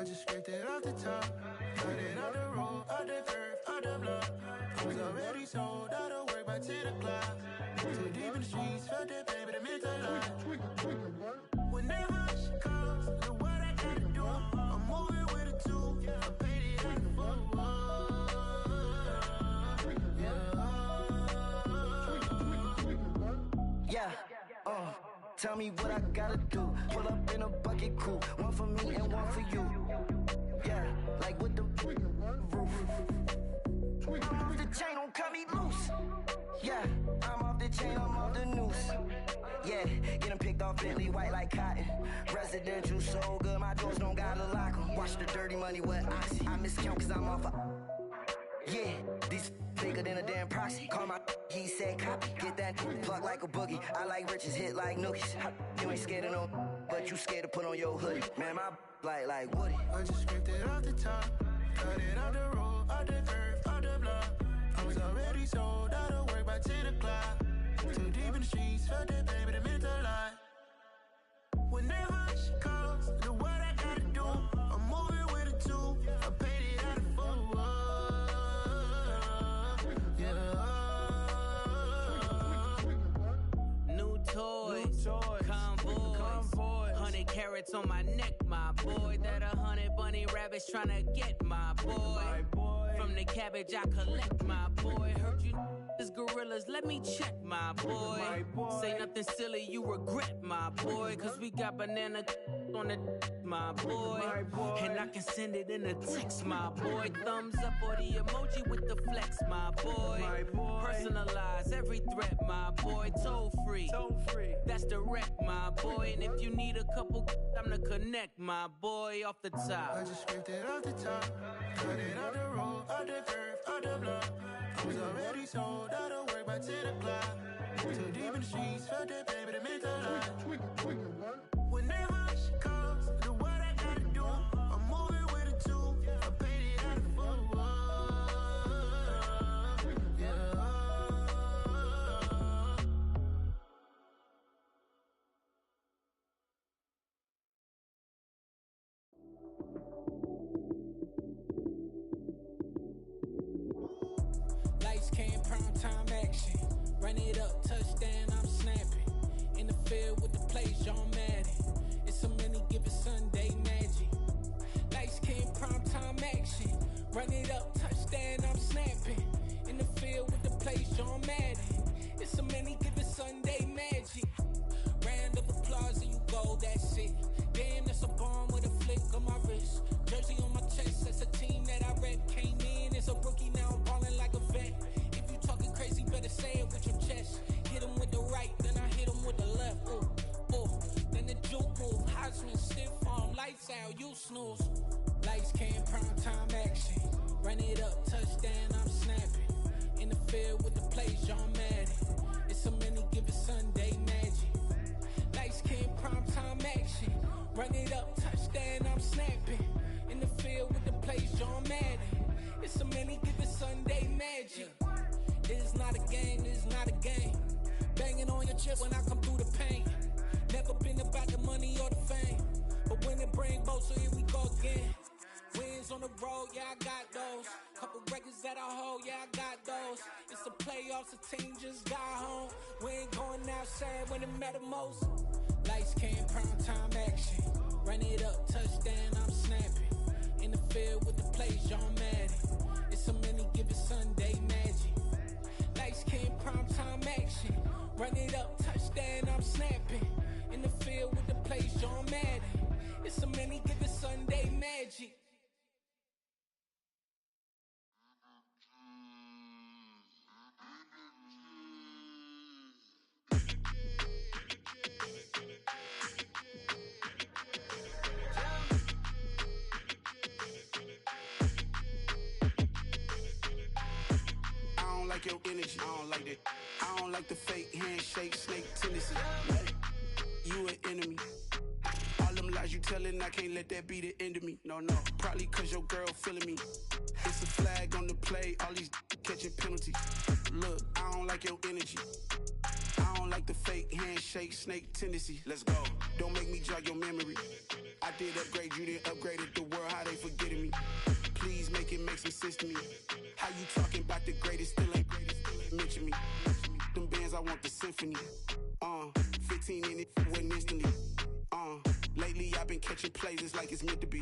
I just scraped it off the top. Got it out the road, out the curve, out the block. I was already sold out of work by 10 o'clock. Too deep in the streets, felt that pain, but it meant a lot. Whenever she calls, know what I gotta do. I'm moving with a two. I paid it out the full. Tell me what I gotta do. Pull up in a bucket crew, one for me and one for you. Yeah, like with the roof. I'm off the chain, don't cut me loose. Yeah, I'm off the chain, I'm off the noose. Yeah, getting picked off Bentley, white like cotton. Residential so good, my doors don't gotta lock 'em. Watch the dirty money with oxy. I miscount cause I'm off a... Yeah, these bigger than a damn proxy. Call my he said copy. Get that plug like a boogie. I like riches, hit like nookies. You ain't scared of no, but you scared to put on your hoodie. Man, my like Woody. I just scraped it off the top. Got it out the road, out the curve, out the block. I was already sold out of work by 10 o'clock. Too deep in the streets, felt that pain, but it meant a lot. Whenever she calls, know what I gotta do. I'm moving with a two. I paid it out of full. Convoy, 100 carats on my neck, my boy. That 100 bunny rabbits tryna get my boy. From the cabbage I collect, my boy. Heard you is gorillas, let me check, my boy. Say nothing silly, you regret, my boy. Cause we got banana on the my boy. And I can send it in a text, my boy. Thumbs up or the emoji with the flex, my boy. Personalize every threat, my boy. Toll free, that's direct, my boy. And if you need a couple, I'm the connect, my boy. Off the top, I just scraped it off the top. Got it out the road, out the curve, out the block. I was already sold out of work by 10 o'clock. Too deep in the streets, felt that pain, but it meant a lot. Whenever she calls, know what I gotta do. I'm moving with a two. I paid it out of full. Lights came, prime time action. Run it up, touchdown, I'm snapping. In the field with the plays, John Madden. It's a many given Sunday magic. Lights came, prime time action. Run it up, touchdown, I'm snapping. In the field with the plays, John Madden. It's a many given Sunday magic. Round of applause and you go, that's it. Damn, that's a bomb with a flick on my wrist. Jersey on my chest, that's a team that I rep. Came in as a rookie, now I'm balling like a vet. If you talking crazy, better say it with your chest. Hit him with the right, then I hit him with the left. Ooh, ooh. Then the juke move, Heisman, stiff arm, lights out, you snooze. Lights came, prime time action. Run it up, touchdown, I'm snapping. In the field with the plays, John Madden. It's a many given Sunday magic. Lights came, prime time action. Run it up, touchdown, I'm snapping. In the field with the plays, John Madden. It's a many given Sunday magic. It is not a game, it is not a game. Banging on your chest when I come through the pain. Never been about the money or the fame. But when it bring both, so here we go again. Wins on the road, yeah, I got those. Couple records that I hold, yeah, I got those. It's the playoffs, the team just got home. We ain't going outside when it matter most. Lights came, prime time action. Run it up, touchdown, I'm snapping. In the field with the plays, John Madden. It's a many given Sunday magic. Lights came, prime time action. Run it up, touchdown, I'm snapping. In the field with the plays, John Madden. It's a many given Sunday magic. Like your energy, I don't like that. I don't like the fake handshake, snake tendency. You an enemy. All them lies you telling, I can't let that be the end of me. No, probably cause your girl feeling me. It's a flag on the play, all these catching penalties. Look, I don't like your energy. I don't like the fake handshake, snake tendency. Let's go. Don't make me jog your memory. I did upgrade, you didn't upgrade it. The world, how they forgetting me. Please make it make some sense to me. How you talking about the greatest, still ain't mention me. Them bands, I want the symphony. 15 in it, went instantly. Lately I've been catching plays, it's like it's meant to be.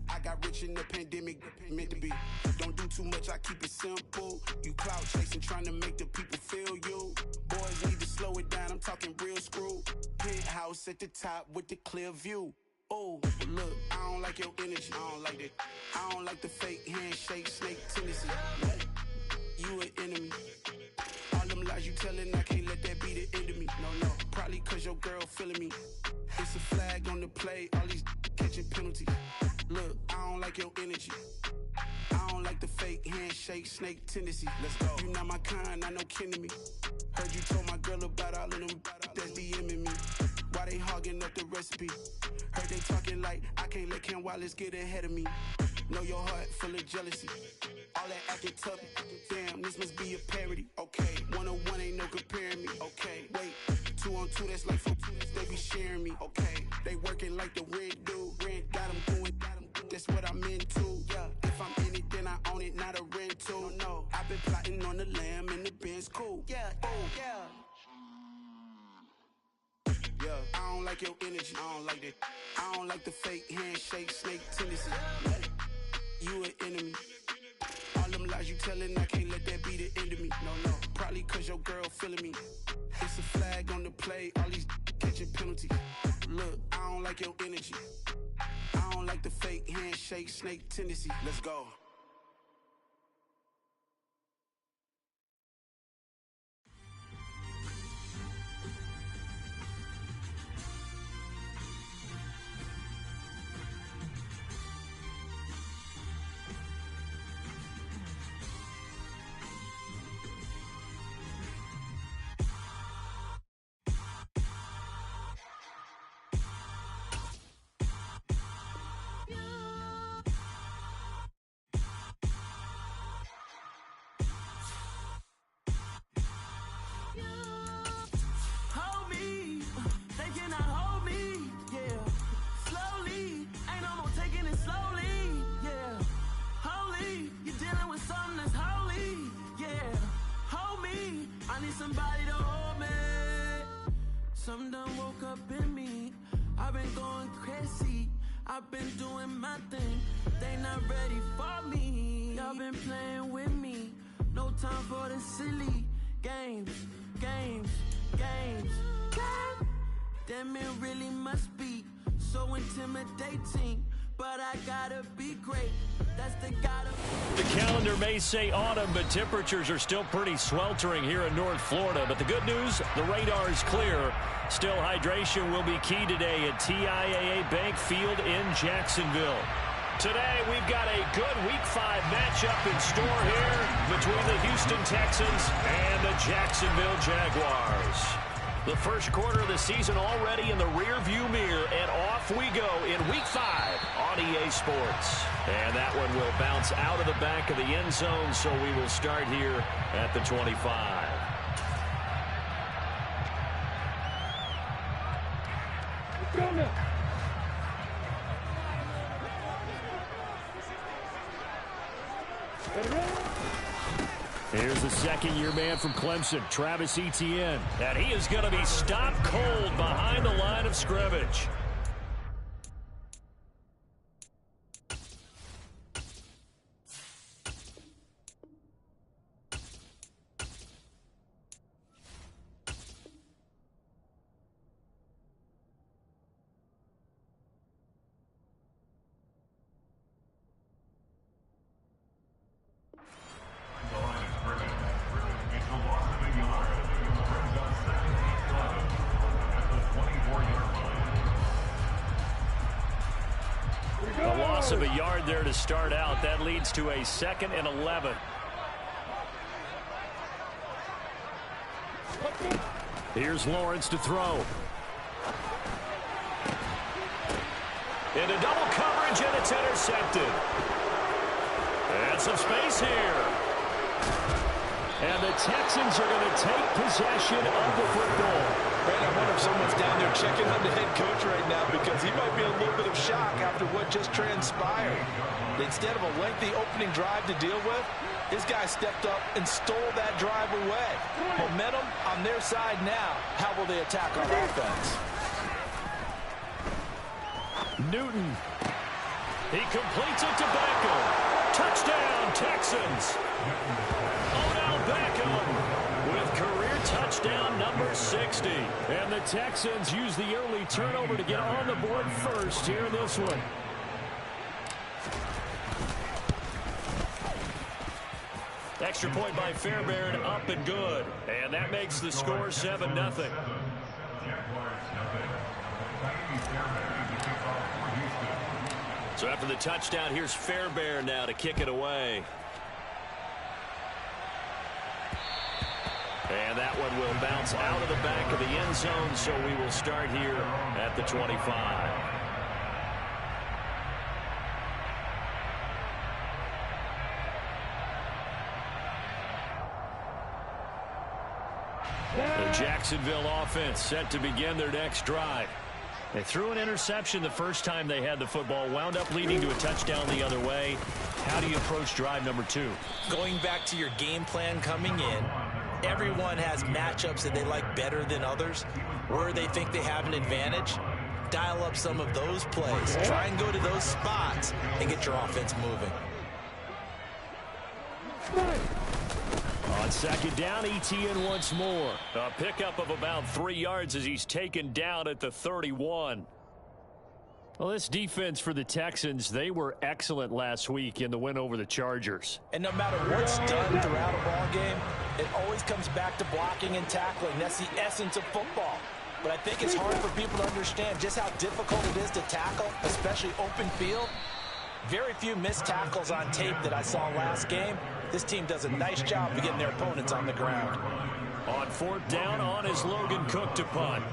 I got rich in the pandemic, meant to be. Don't do too much, I keep it simple. You cloud chasing, trying to make the people feel you. Boys need to slow it down, I'm talking real screw. Penthouse at the top with the clear view. Oh, look, I don't like your energy, I don't like that. I don't like the fake handshake, snake tendency. You an enemy. All them lies you telling, I can't let that be the end of me. No, probably cause your girl feeling me. It's a flag on the play, all these catching penalties. Look, I don't like your energy. I don't like the fake handshake, snake tendency. Let's go. You not my kind, I know kin to me. Heard you told my girl about all of them that's DMing me. Why they hogging up the recipe? Heard they talking like I can't let Ken Wallace get ahead of me. Know your heart full of jealousy. All that acting tough, damn, this must be a parody. Okay, 1-on-1 ain't no comparing me. Okay, wait, 2-on-2, that's like 4-2, they be sharing me. Okay, they working like the rent do. Rent got them going, that's what I'm into. Yeah, if I'm in it, then I own it, not a rental. No, I've been plotting on the lamb and the Benz cool. Yeah, oh, yeah. Yeah, I don't like your energy, I don't like that. I don't like the fake handshake, snake tendency. You an enemy. All them lies you telling, I can't let that be the end of me. No, probably cause your girl feeling me. It's a flag on the play, all these catching penalties. Look, I don't like your energy. I don't like the fake handshake, snake tendency. Let's go. Somebody to hold me. Some done woke up in me. I've been going crazy. I've been doing my thing. They not ready for me. Y'all been playing with me. No time for the silly games. Damn, it really must be so intimidating. But I gotta be great. That's the gotta. The calendar may say autumn, but temperatures are still pretty sweltering here in North Florida. But the good news, the radar is clear. Still, hydration will be key today at TIAA Bank Field in Jacksonville. Today, we've got a good Week 5 matchup in store here between the Houston Texans and the Jacksonville Jaguars. The first quarter of the season already in the rear-view mirror, and off we go in Week 5 on EA Sports. And that one will bounce out of the back of the end zone, so we will start here at the 25. Let's go now. Here's the second-year man from Clemson, Travis Etienne. And he is going to be stopped cold behind the line of scrimmage. Of a yard there to start out. That leads to a 2nd and 11. Here's Lawrence to throw. Into double coverage, and it's intercepted. And some space here. And the Texans are going to take possession of the football. Man, I wonder if someone's down there checking on the head coach right now because he might be in a little bit of shock after what just transpired. Instead of a lengthy opening drive to deal with, his guy stepped up and stole that drive away. Momentum on their side now. How will they attack on offense? Newton. He completes it to Beckham. Touchdown, Texans. Odell Beckham with career touchdown number 60. And the Texans use the early turnover to get on the board first here in this one. Extra point by Fairbairn, up and good. And that makes the score 7-0. So after the touchdown, here's Fairbairn now to kick it away. And that one will bounce out of the back of the end zone, so we will start here at the 25. The Jacksonville offense set to begin their next drive. They threw an interception the first time they had the football, wound up leading to a touchdown the other way. How do you approach drive number 2? Going back to your game plan coming in, everyone has matchups that they like better than others. Where they think they have an advantage, dial up some of those plays. Try and go to those spots and get your offense moving. On second down, ETN once more. A pickup of about 3 yards as he's taken down at the 31. Well, this defense for the Texans, they were excellent last week in the win over the Chargers. And no matter what's done throughout a ball game, it always comes back to blocking and tackling. That's the essence of football. But I think it's hard for people to understand just how difficult it is to tackle, especially open field. Very few missed tackles on tape that I saw last game. This team does a nice job of getting their opponents on the ground. On fourth down, on is Logan Cook to punt.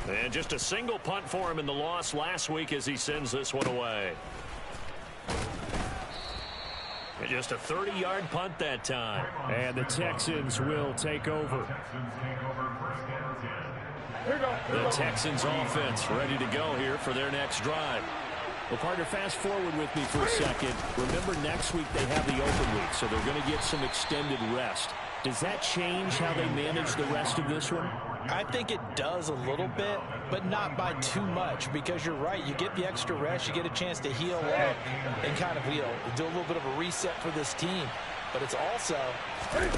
And just a single punt for him in the loss last week as he sends this one away. And just a 30-yard punt that time. And the Texans will take over. The Texans offense ready to go here for their next drive. Well, partner, fast forward with me for a second. Remember, next week they have the open week, so they're going to get some extended rest. Does that change how they manage the rest of this one? I think it does a little bit, but not by too much, because you're right. You get the extra rest, you get a chance to heal up and kind of, do a little bit of a reset for this team. But it's also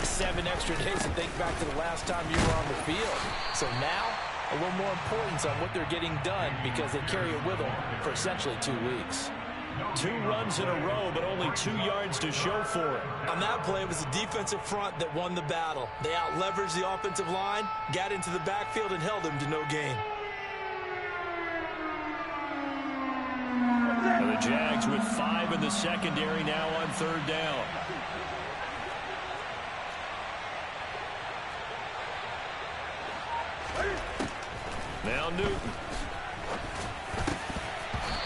7 extra days to think back to the last time you were on the field. So now, a little more importance on what they're getting done because they carry it with them for essentially 2 weeks. 2 runs in a row, but only 2 yards to show for it. On that play, it was the defensive front that won the battle. They out-leveraged the offensive line, got into the backfield, and held them to no gain. And the Jags with 5 in the secondary now on third down. Now Newton.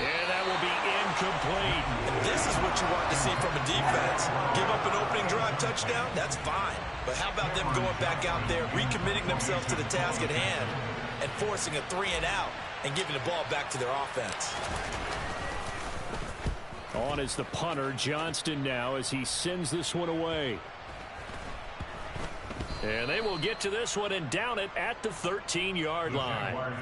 And that will be incomplete. And this is what you want to see from a defense. Give up an opening drive touchdown, that's fine. But how about them going back out there, recommitting themselves to the task at hand, and forcing a 3-and-out and giving the ball back to their offense. On is the punter, Johnston, now as he sends this one away. And they will get to this one and down it at the 13-yard line.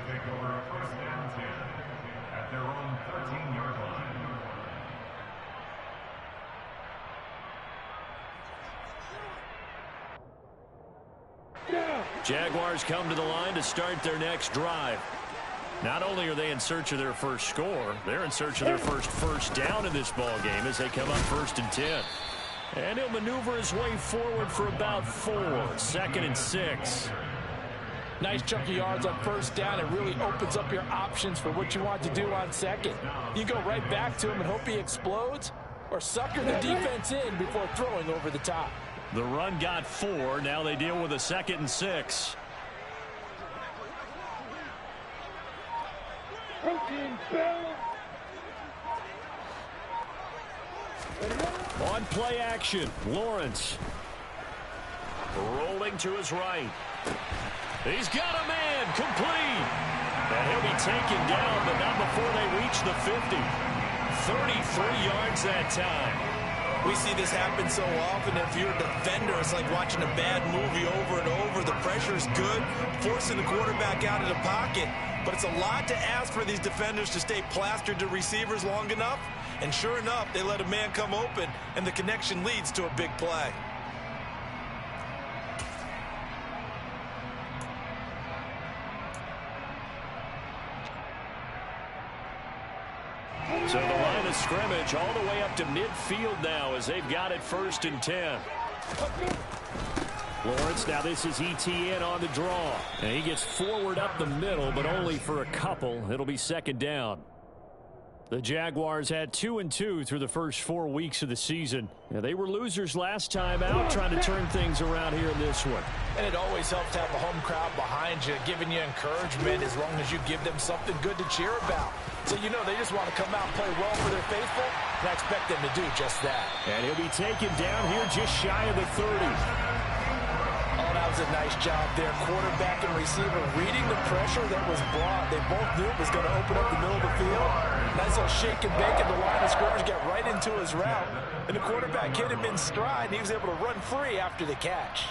Jaguars come to the line to start their next drive. Not only are they in search of their first score, they're in search of their first down in this ball game as they come up 1st and 10. And he'll maneuver his way forward for about 4. 2nd and 6. Nice chunk of yards on first down. It really opens up your options for what you want to do on second. You go right back to him and hope he explodes, or sucker the defense in before throwing over the top. The run got 4. Now they deal with a 2nd and 6. On play action, Lawrence. Rolling to his right. He's got a man, complete. And he'll be taken down, but not before they reach the 50. 33 yards that time. We see this happen so often. If you're a defender, it's like watching a bad movie over and over. The pressure's good, forcing the quarterback out of the pocket. But it's a lot to ask for these defenders to stay plastered to receivers long enough. And sure enough, they let a man come open, and the connection leads to a big play. So the line of scrimmage all the way up to midfield now as they've got it 1st and 10. Lawrence, now this is ETN on the draw. And he gets forward up the middle, but only for a couple. It'll be 2nd down. The Jaguars had 2-2 through the first 4 weeks of the season. Yeah, they were losers last time out, trying to turn things around here in this one. And it always helps to have a home crowd behind you, giving you encouragement as long as you give them something good to cheer about. So you know they just want to come out and play well for their faithful, and I expect them to do just that. And he'll be taken down here just shy of the 30. Oh, that was a nice job there. Quarterback and receiver reading the pressure that was brought. They both knew it was going to open up the middle of the field. Nice little shake and bake, and the line of scrimmage got right into his route. And the quarterback hit him in stride, and he was able to run free after the catch.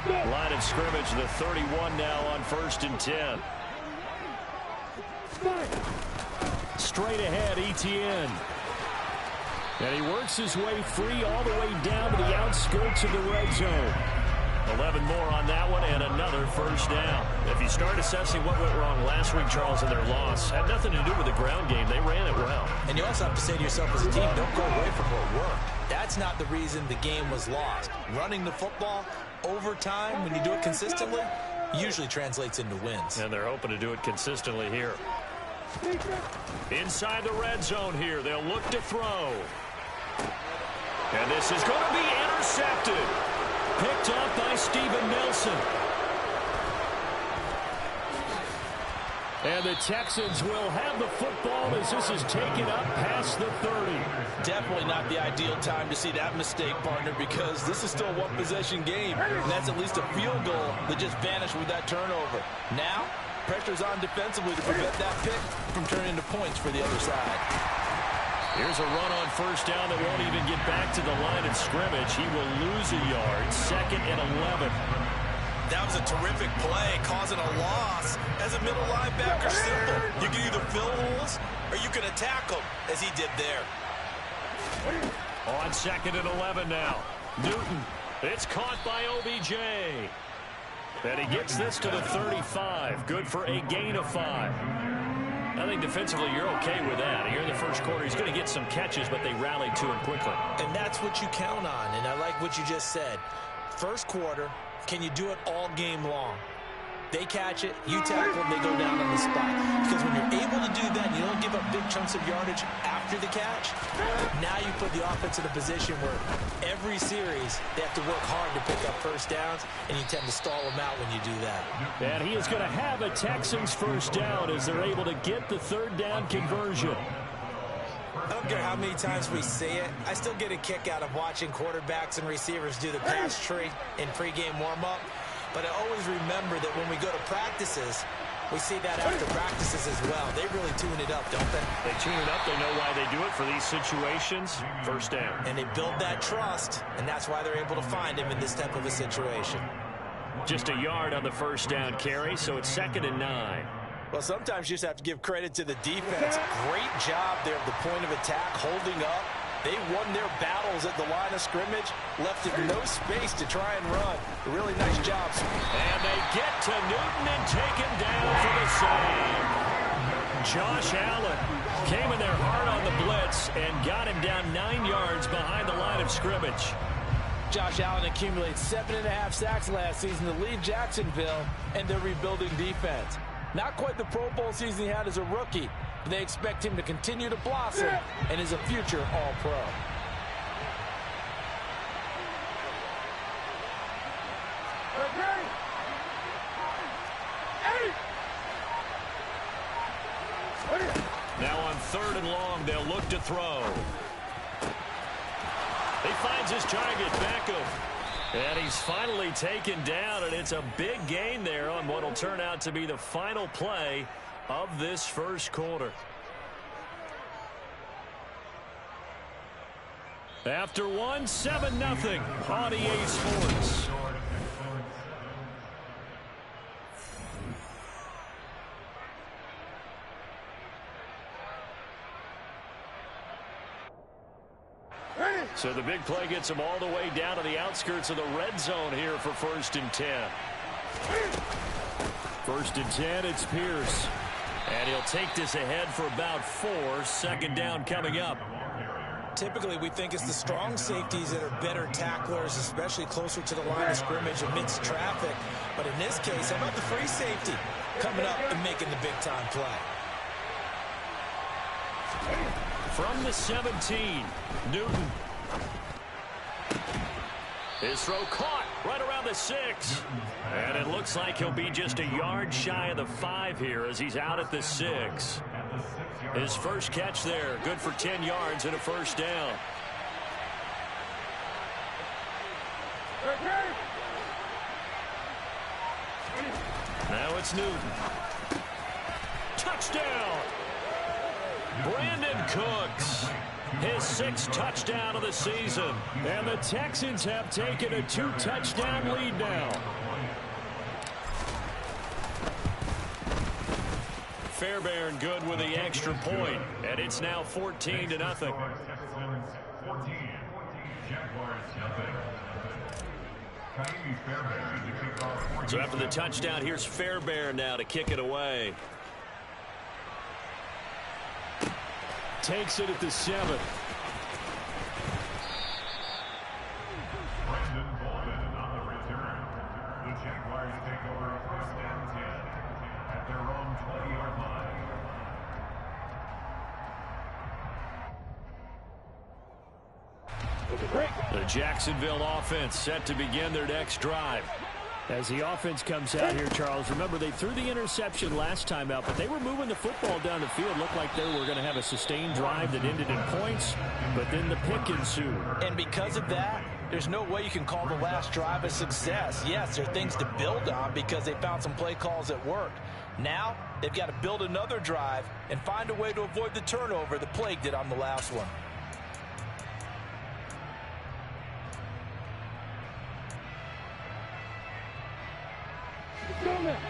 Line of scrimmage, the 31 now on 1st and 10. Straight ahead, ETN. And he works his way free all the way down to the outskirts of the red zone. 11 more on that one and another 1st down. If you start assessing what went wrong last week, Charles, in their loss, had nothing to do with the ground game. They ran it well. And you also have to say to yourself as a team, don't go away from what worked. That's not the reason the game was lost. Running the football over time, when you do it consistently, usually translates into wins. And they're hoping to do it consistently here. Inside the red zone here, they'll look to throw. And this is going to be intercepted. Picked up by Steven Nelson. And the Texans will have the football as this is taken up past the 30. Definitely not the ideal time to see that mistake, partner, because this is still a one-possession game. And that's at least a field goal that just vanished with that turnover. Now, pressure's on defensively to prevent that pick from turning into points for the other side. Here's a run on 1st down that won't even get back to the line of scrimmage. He will lose a yard. 2nd and 11. That was a terrific play, causing a loss. As a middle linebacker, simple. You can either fill holes or you can attack them, as he did there. On 2nd and 11 now. Newton. It's caught by OBJ. And he gets this to the 35. Good for a gain of 5. I think defensively you're okay with that. Here in the first quarter, he's going to get some catches, but they rallied to him quickly. And that's what you count on, and I like what you just said. First quarter, can you do it all game long? They catch it, you tackle them, they go down on the spot. Because when you're able to do that, you don't give up big chunks of yardage after the catch. Now you put the offense in a position where every series they have to work hard to pick up 1st downs, and you tend to stall them out when you do that. And he is going to have a Texans 1st down as they're able to get the 3rd down conversion. I don't care how many times we see it. I still get a kick out of watching quarterbacks and receivers do the pass tree in pregame warm-up. But I always remember that when we go to practices, we see that after practices as well. They really tune it up, don't they? They tune it up. They know why they do it for these situations. 1st down. And they build that trust, and that's why they're able to find him in this type of a situation. Just a yard on the 1st down carry, so it's 2nd and 9. Well, sometimes you just have to give credit to the defense. Great job there at the point of attack, holding up. They won their battles at the line of scrimmage, left it no space to try and run. Really nice job. And they get to Newton and take him down for the save. Josh Allen came in there hard on the blitz and got him down 9 yards behind the line of scrimmage. Josh Allen accumulates 7.5 sacks last season to lead Jacksonville and their rebuilding defense. Not quite the Pro Bowl season he had as a rookie, but they expect him to continue to blossom and is a future All-Pro. Now on 3rd and long, they'll look to throw. He finds his target, Beckham. And he's finally taken down, and it's a big gain there on what will turn out to be the final play of this first quarter. After one, 7-0 on EA Sports. So the big play gets him all the way down to the outskirts of the red zone here for 1st and 10. 1st and 10, it's Pierce. And he'll take this ahead for about 4. 2nd down coming up. Typically, we think it's the strong safeties that are better tacklers, especially closer to the line of scrimmage amidst traffic. But in this case, how about the free safety coming up and making the big-time play? From the 17, Newton. His throw caught right around the 6. And it looks like he'll be just a yard shy of the 5 here as he's out at the 6. His first catch there, good for 10 yards and a 1st down. Now it's Newton. Touchdown! Brandon Cooks. His 6th touchdown of the season. And the Texans have taken a 2-touchdown lead now. Fairbairn good with the extra point, and it's now 14-0. So after the touchdown, here's Fairbairn now to kick it away. Takes it at the 7. On the return, the Jaguars take over 1st and 10 at their own 20-yard line. The Jacksonville offense set to begin their next drive. As the offense comes out here, Charles, remember they threw the interception last time out, but they were moving the football down the field. Looked like they were going to have a sustained drive that ended in points, but then the pick ensued. And because of that, there's no way you can call the last drive a success. Yes, there are things to build on because they found some play calls that worked. Now, they've got to build another drive and find a way to avoid the turnover that plagued it on the last one.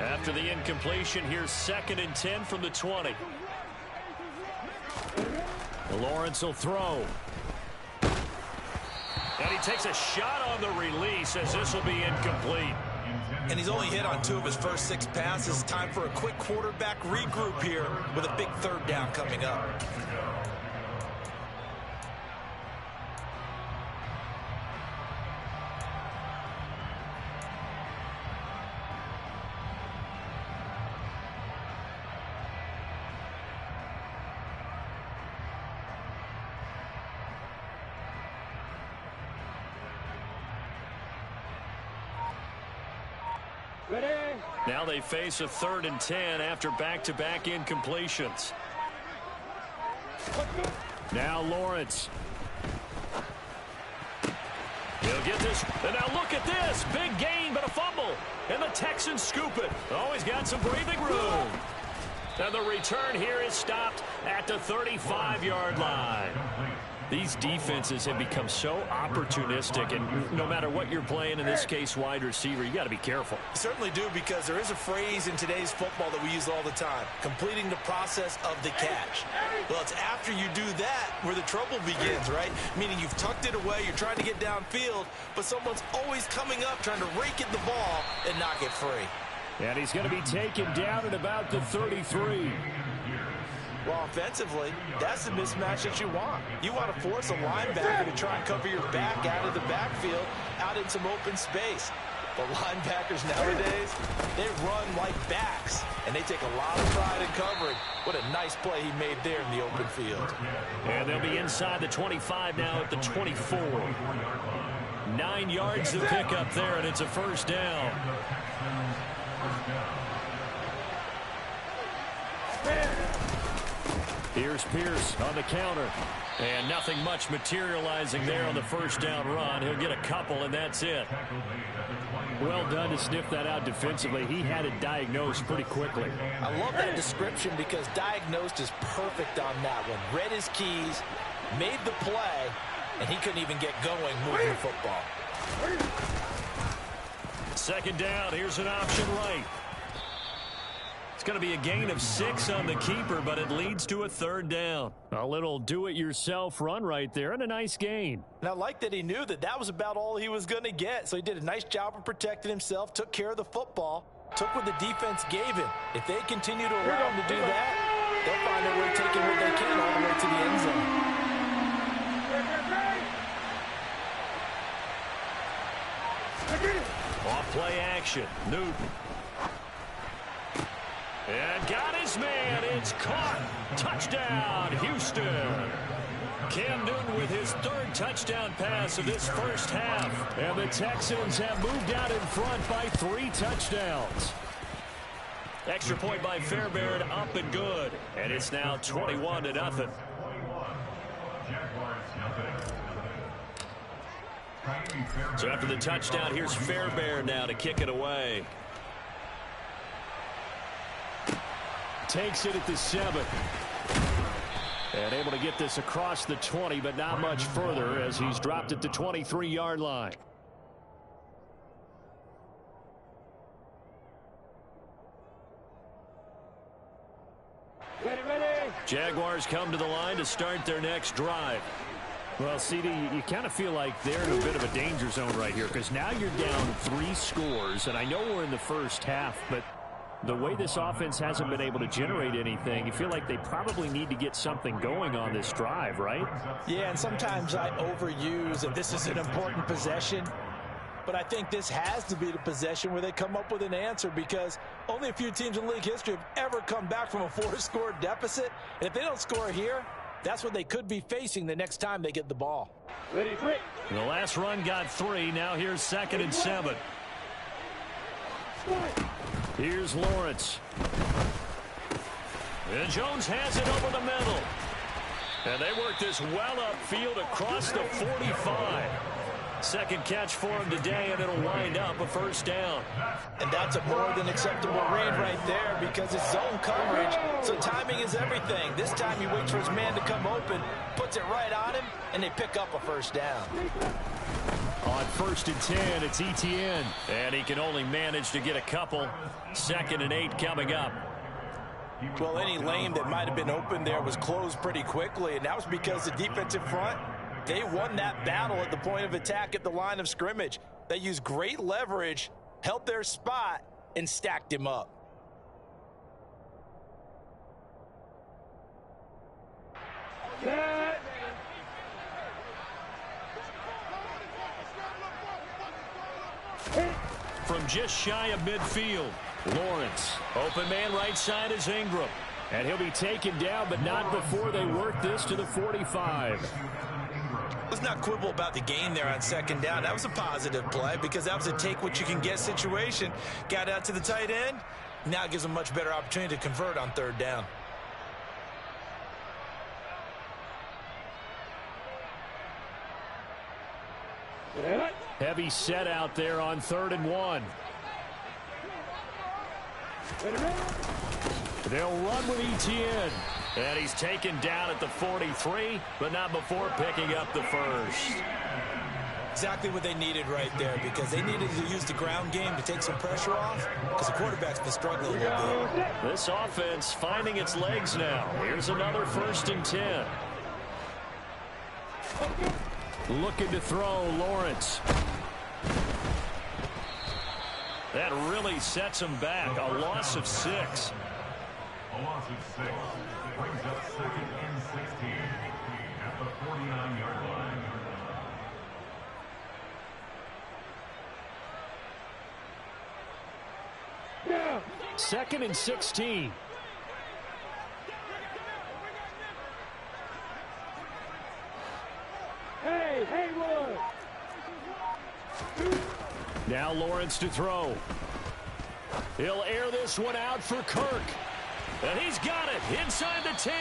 After the incompletion, here's 2nd and 10 from the 20. Lawrence will throw. And he takes a shot on the release as this will be incomplete. And he's only hit on 2 of his first 6 passes. Time for a quick quarterback regroup here with a big 3rd down coming up. Now they face a 3rd and 10 after back-to-back incompletions. Now Lawrence. He'll get this. And now look at this. Big gain, but a fumble. And the Texans scoop it. Always got some breathing room. And the return here is stopped at the 35-yard line. These defenses have become so opportunistic, and no matter what you're playing, in this case wide receiver, you got to be careful. You certainly do, because there is a phrase in today's football that we use all the time: completing the process of the catch. Well, it's after you do that where the trouble begins, right? Meaning you've tucked it away, you're trying to get downfield, but someone's always coming up trying to rake in the ball and knock it free. And he's going to be taken down at about the 33. Well, offensively, that's the mismatch that you want. You want to force a linebacker to try and cover your back out of the backfield, out in some open space. But linebackers nowadays, they run like backs, and they take a lot of pride in covering. What a nice play he made there in the open field. And they'll be inside the 25 now at the 24. 9 yards to pick up there, and it's a first down. Here's Pierce on the counter. And nothing much materializing there on the first down run. He'll get a couple, and that's it. Well done to sniff that out defensively. He had it diagnosed pretty quickly. I love that description because diagnosed is perfect on that one. Read his keys, made the play, and he couldn't even get going moving the football. Second down. Here's an option right. It's going to be a gain of 6 on the keeper, but it leads to a third down. A little do-it-yourself run right there and a nice gain. And I like that he knew that that was about all he was going to get. So he did a nice job of protecting himself, took care of the football, took what the defense gave him. If they continue to allow him to do that, they'll find their way taking what they can all the way to the end zone. Off play action. Newton. And got his man. It's caught. Touchdown, Houston. Cam Newton with his third touchdown pass of this first half. And the Texans have moved out in front by 3 touchdowns. Extra point by Fairbairn, up and good. And it's now 21-0. So after the touchdown, here's Fairbairn now to kick it away. Takes it at the 7. And able to get this across the 20, but not much further as he's dropped at the 23-yard line. Jaguars come to the line to start their next drive. Well, CD, you kind of feel like they're in a bit of a danger zone right here because now you're down 3 scores, and I know we're in the first half, but the way this offense hasn't been able to generate anything, you feel like they probably need to get something going on this drive, right? Yeah, and sometimes I overuse that this is an important possession, but I think this has to be the possession where they come up with an answer because only a few teams in league history have ever come back from a 4-score deficit. And if they don't score here, that's what they could be facing the next time they get the ball. The last run got 3. Now here's 2nd and 7. Here's Lawrence. And Jones has it over the middle. And they work this well upfield across the 45. Second catch for him today, and it'll wind up a first down. And that's a more than acceptable read right there because it's zone coverage, so timing is everything. This time he waits for his man to come open, puts it right on him, and they pick up a first down. On 1st and 10, it's Etienne. And he can only manage to get a couple. 2nd and 8 coming up. Well, any lane that might have been open there was closed pretty quickly, and that was because the defensive front, they won that battle at the point of attack at the line of scrimmage. They used great leverage, held their spot, and stacked him up. From just shy of midfield, Lawrence. Open man right side is Ingram. And he'll be taken down, but not before they work this to the 45. Let's not quibble about the gain there on 2nd down. That was a positive play because that was a take-what-you-can-get situation. Got out to the tight end. Now it gives them a much better opportunity to convert on 3rd down. Heavy set out there on 3rd and 1. They'll run with Etienne. And he's taken down at the 43, but not before picking up the first. Exactly what they needed right there because they needed to use the ground game to take some pressure off because the quarterback's been struggling a little bit. This offense finding its legs now. Here's another 1st and 10. Looking to throw, Lawrence. That really sets him back. A loss of 6. A loss of 6 brings up 2nd and 16 at the 49-yard line. 2nd and 16. Now Lawrence to throw. He'll air this one out for Kirk. And he's got it inside the 10.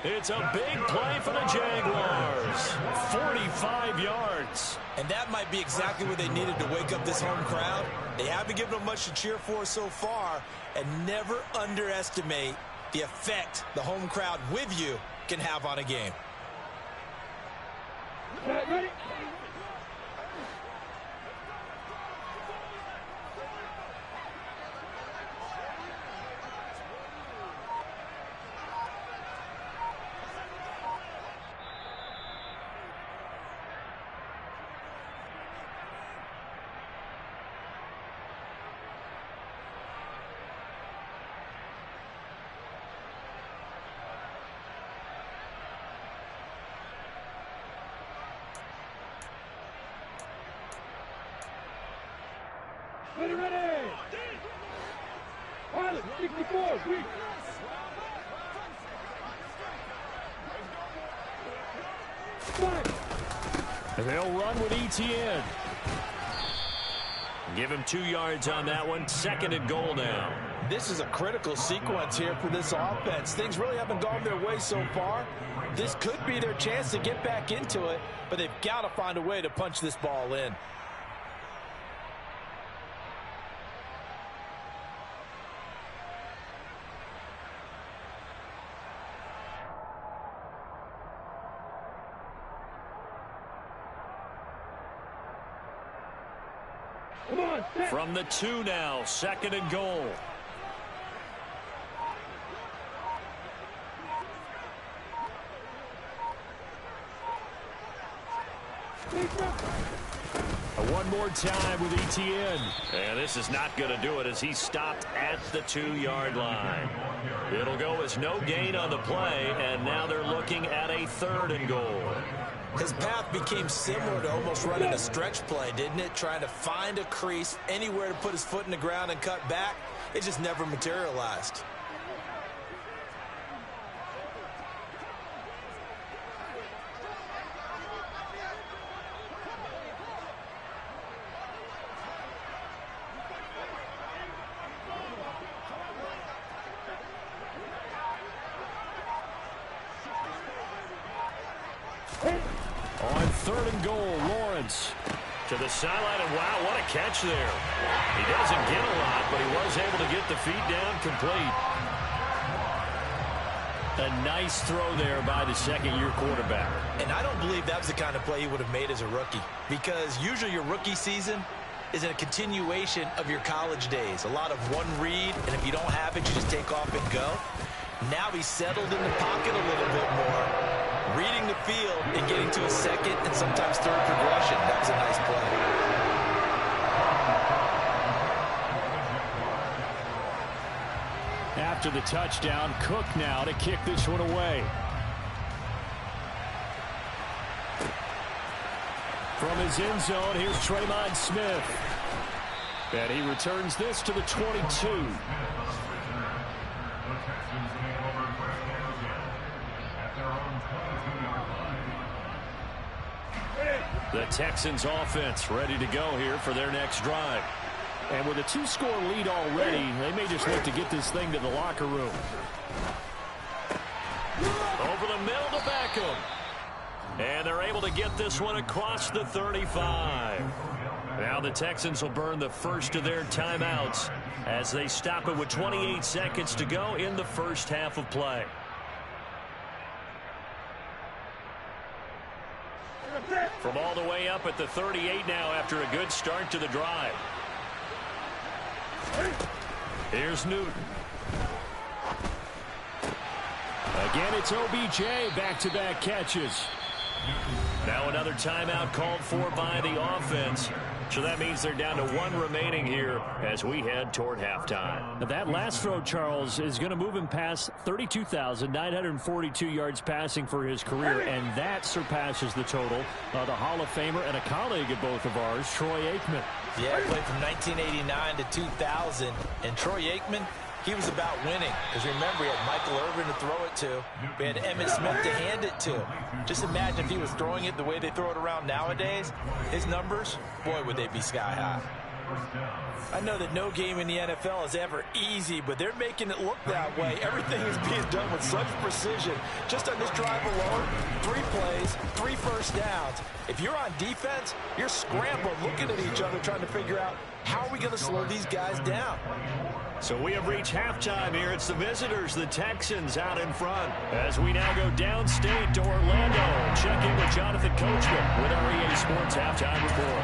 It's a big play for the Jaguars. 45 yards. And that might be exactly what they needed to wake up this home crowd. They haven't given them much to cheer for so far, and never underestimate the effect the home crowd with you can have on a game. Ready? Ready! Pilot, 64, sweep. And they'll run with ETN. Give him 2 yards on that one. 2nd and goal now. This is a critical sequence here for this offense. Things really haven't gone their way so far. This could be their chance to get back into it, but they've got to find a way to punch this ball in. From the 2 now, 2nd and goal. One more time with ETN. And this is not going to do it as he stopped at the 2-yard line. It'll go as no gain on the play, and now they're looking at a 3rd and goal. His path became similar to almost running a stretch play, didn't it? Trying to find a crease, anywhere to put his foot in the ground and cut back. It just never materialized. On 3rd and goal, Lawrence. To the sideline, and wow, what a catch there. He doesn't get a lot, but he was able to get the feet down complete. A nice throw there by the second-year quarterback. And I don't believe that's the kind of play he would have made as a rookie, because usually your rookie season is a continuation of your college days. A lot of one read, and if you don't have it, you just take off and go. Now he's settled in the pocket a little bit more, reading the field and getting to a 2nd and sometimes 3rd progression. That was a nice play. After the touchdown, Cook now to kick this one away. From his end zone, here's Tremont Smith. And he returns this to the 22. The Texans offense ready to go here for their next drive. And with a 2-score lead already, they may just look to get this thing to the locker room. Over the middle to Beckham. And they're able to get this one across the 35. Now the Texans will burn the first of their timeouts as they stop it with 28 seconds to go in the first half of play. From all the way up at the 38 now after a good start to the drive. Here's Newton. Again, it's OBJ, back-to-back catches. Now another timeout called for by the offense. So that means they're down to 1 remaining here as we head toward halftime. Now that last throw, Charles, is going to move him past 32,942 yards passing for his career, and that surpasses the total of the Hall of Famer and a colleague of both of ours, Troy Aikman. Yeah, he played from 1989 to 2000, and Troy Aikman, he was about winning. Because remember, he had Michael Irvin to throw it to. We had Emmitt Smith to hand it to. Just imagine if he was throwing it the way they throw it around nowadays. His numbers, boy, would they be sky high. I know that no game in the NFL is ever easy, but they're making it look that way. Everything is being done with such precision. Just on this drive alone, 3 plays, 3 first downs. If you're on defense, you're scrambling, looking at each other, trying to figure out how are we going to slow these guys down. So we have reached halftime here. It's the visitors, the Texans, out in front. As we now go downstate to Orlando and check in with Jonathan Coachman with our EA Sports Halftime Report.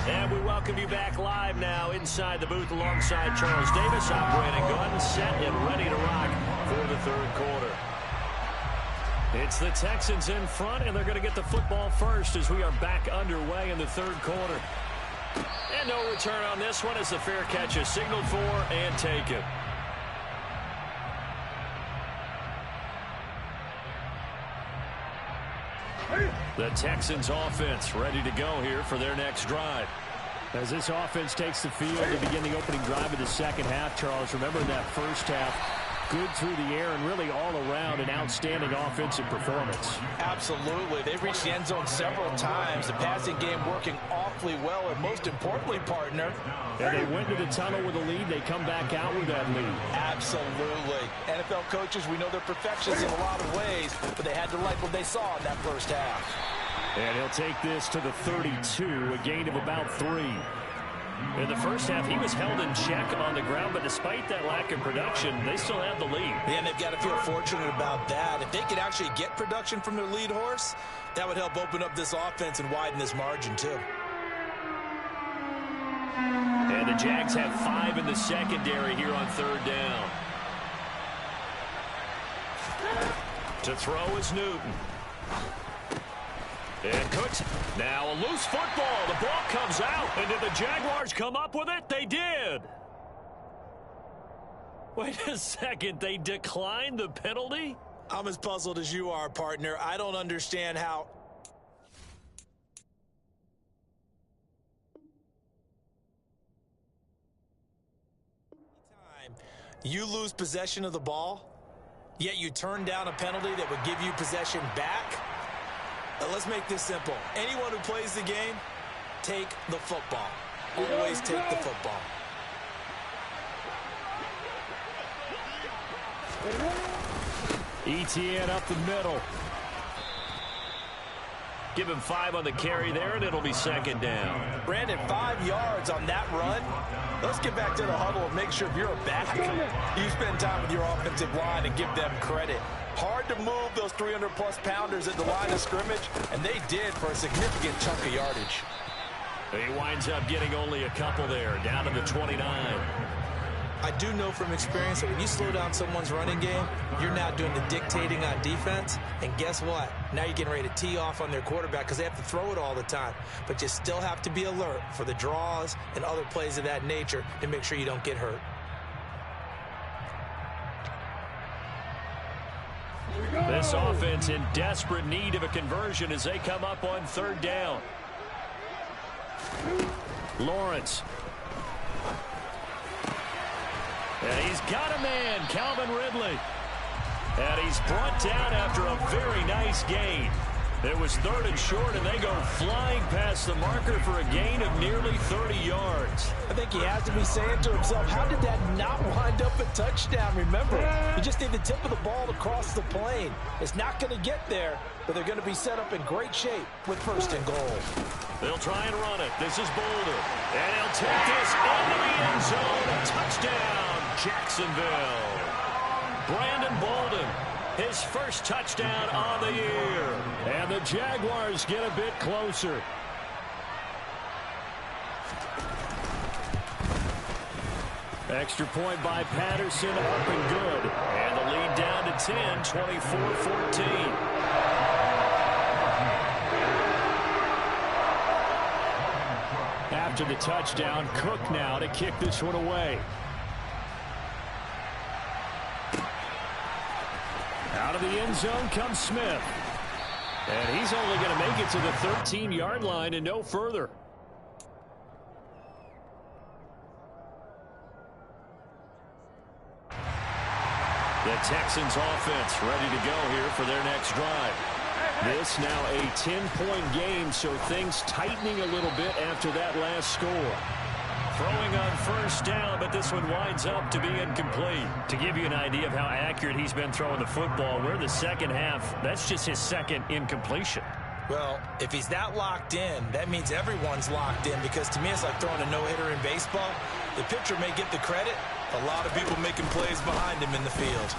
And we welcome you back live now inside the booth alongside Charles Davis, operating gun, set and ready to rock for the third quarter. It's the Texans in front, and they're going to get the football first as we are back underway in the third quarter. And no return on this one as the fair catch is signaled for and taken. The Texans offense ready to go here for their next drive. As this offense takes the field to begin the opening drive of the second half, Charles, remember in that first half, good through the air and really all around an outstanding offensive performance. Absolutely. They've reached the end zone several times. The passing game working awfully well, and most importantly, partner. And they went to the tunnel with a lead. They come back out with that lead. Absolutely. NFL coaches, we know they're perfectionists in a lot of ways, but they had to like what they saw in that first half. And he'll take this to the 32, a gain of about 3. In the first half, he was held in check on the ground, but despite that lack of production, they still have the lead. And they've got to feel fortunate about that. If they could actually get production from their lead horse, that would help open up this offense and widen this margin, too. And the Jags have 5 in the secondary here on third down. To throw is Newton. And Cooks, now a loose football. The ball comes out. And did the Jaguars come up with it? They did. Wait a second. They declined the penalty? I'm as puzzled as you are, partner. I don't understand how. You lose possession of the ball, yet you turn down a penalty that would give you possession back. Let's make this simple. Anyone who plays the game, take the football. Always take the football. ETN up the middle. Give him 5 on the carry there, and it'll be second down. Brandon, 5 yards on that run. Let's get back to the huddle and make sure if you're a back, you spend time with your offensive line and give them credit. Hard to move those 300-plus pounders at the line of scrimmage, and they did for a significant chunk of yardage. He winds up getting only a couple there, down to the 29. I do know from experience that when you slow down someone's running game, you're now doing the dictating on defense. And guess what? Now you're getting ready to tee off on their quarterback because they have to throw it all the time. But you still have to be alert for the draws and other plays of that nature to make sure you don't get hurt. This offense in desperate need of a conversion as they come up on third down. Lawrence. And he's got a man, Calvin Ridley. And he's brought down after a very nice gain. It was third and short, and they go flying past the marker for a gain of nearly 30 yards. I think he has to be saying to himself, how did that not wind up a touchdown? Remember, you just need the tip of the ball to cross the plane. It's not going to get there, but they're going to be set up in great shape with first and goal. They'll try and run it. This is Boulder. And he'll take this into the end zone. A touchdown, Jacksonville. Brandon Bolden, his first touchdown on the year. And the Jaguars get a bit closer. Extra point by Patterson, up and good. And the lead down to 10, 24-14. After the touchdown, Cook now to kick this one away. Out of the end zone comes Smith. And he's only going to make it to the 13-yard line and no further. The Texans offense ready to go here for their next drive. This now a 10-point game, so things tightening a little bit after that last score. Throwing on first down, but this one winds up to be incomplete. To give you an idea of how accurate he's been throwing the football, we're in the second half. That's just his second incompletion. Well, if he's that locked in, that means everyone's locked in, because to me it's like throwing a no-hitter in baseball. The pitcher may get the credit. A lot of people making plays behind him in the field.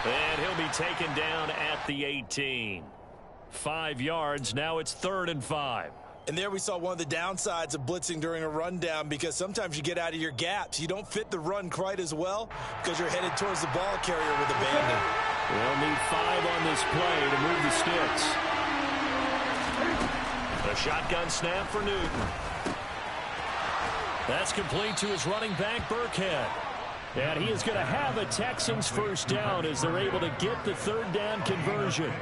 And he'll be taken down at the 18. 5 yards. Now it's 3rd and 5. And there we saw one of the downsides of blitzing during a rundown, because sometimes you get out of your gaps. You don't fit the run quite as well because you're headed towards the ball carrier with abandon. They'll need 5 on this play to move the sticks. A shotgun snap for Newton. That's complete to his running back, Burkhead. And he is going to have a Texans first down as they're able to get the 3rd down conversion.